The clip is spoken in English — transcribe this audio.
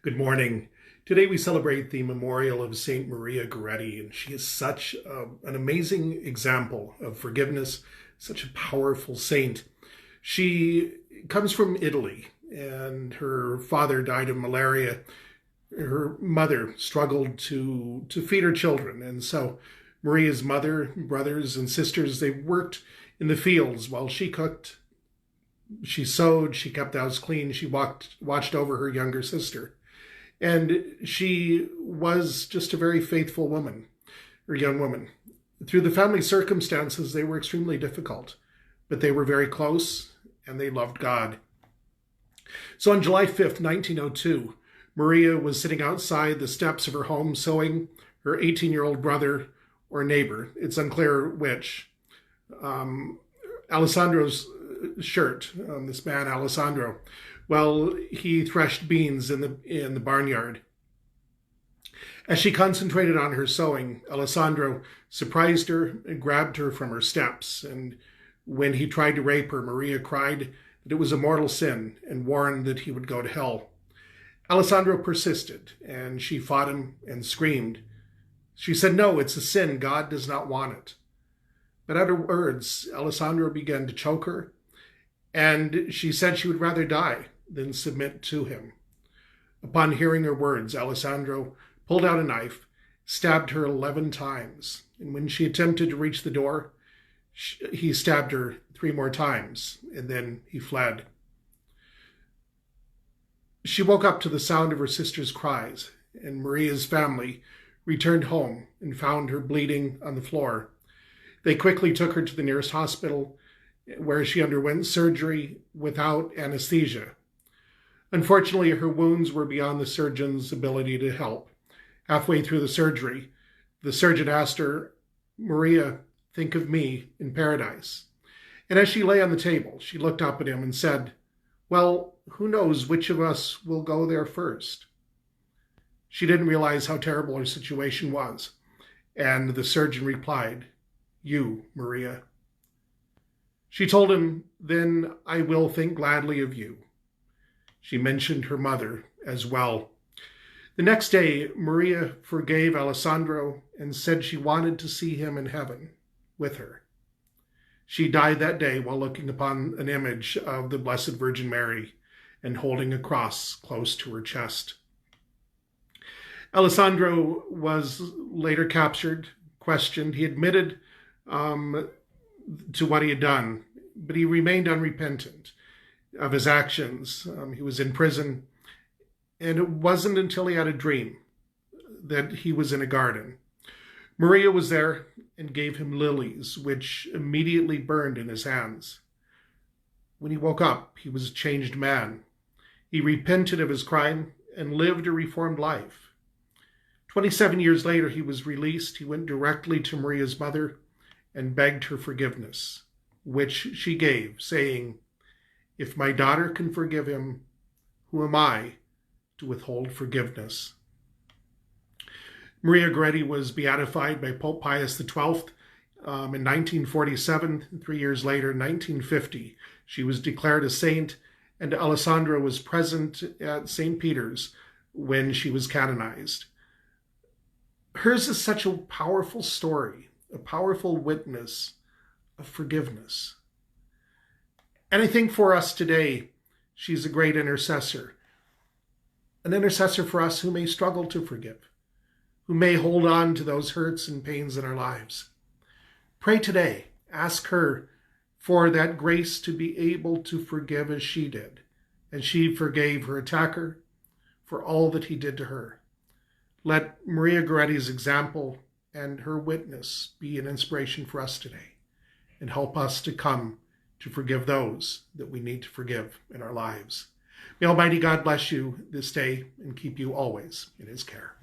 Good morning. Today we celebrate the memorial of Saint Maria Goretti, and she is such an amazing example of forgiveness, such a powerful saint. She comes from Italy, and her father died of malaria. Her mother struggled to feed her children, and so Maria's mother, brothers, and sisters, they worked in the fields while she cooked. She sewed, she kept the house clean, she watched over her younger sister. And she was just a very faithful woman, or young woman. Through the family circumstances, they were extremely difficult, but they were very close and they loved God. So on July 5th, 1902, Maria was sitting outside the steps of her home sewing her 18-year-old brother or neighbor, it's unclear which, Alessandro's shirt, this man Alessandro. Well, he threshed beans in the barnyard. As she concentrated on her sewing, Alessandro surprised her and grabbed her from her steps. And when he tried to rape her, Maria cried that it was a mortal sin and warned that he would go to hell. Alessandro persisted, and she fought him and screamed. She said, "No, it's a sin. God does not want it." But at her words, Alessandro began to choke her, and she said she would rather die than submit to him. Upon hearing her words, Alessandro pulled out a knife, stabbed her 11 times, and when she attempted to reach the door, he stabbed her 3 more times, and then he fled. She woke up to the sound of her sister's cries, and Maria's family returned home and found her bleeding on the floor. They quickly took her to the nearest hospital, where she underwent surgery without anesthesia. Unfortunately, her wounds were beyond the surgeon's ability to help. Halfway through the surgery, the surgeon asked her, "Maria, think of me in paradise." And as she lay on the table, she looked up at him and said, "Well, who knows which of us will go there first?" She didn't realize how terrible her situation was, and the surgeon replied, "You, Maria." She told him, "Then I will think gladly of you." She mentioned her mother as well. The next day, Maria forgave Alessandro and said she wanted to see him in heaven with her. She died that day while looking upon an image of the Blessed Virgin Mary and holding a cross close to her chest. Alessandro was later captured, questioned. He admitted to what he had done, but he remained unrepentant of his actions. He was in prison, and it wasn't until he had a dream that he was in a garden. Maria was there and gave him lilies, which immediately burned in his hands. When he woke up, he was a changed man. He repented of his crime and lived a reformed life. 27 years later, he was released. He went directly to Maria's mother and begged her forgiveness, which she gave, saying, "If my daughter can forgive him, who am I to withhold forgiveness?" Maria Goretti was beatified by Pope Pius XII in 1947. 3 years later, 1950, she was declared a saint, and Alessandro was present at St. Peter's when she was canonized. Hers is such a powerful story, a powerful witness of forgiveness. And I think for us today, she's a great intercessor. An intercessor for us who may struggle to forgive, who may hold on to those hurts and pains in our lives. Pray today. Ask her for that grace to be able to forgive as she did. And she forgave her attacker for all that he did to her. Let Maria Goretti's example and her witness be an inspiration for us today and help us to come to forgive those that we need to forgive in our lives. May Almighty God bless you this day and keep you always in his care.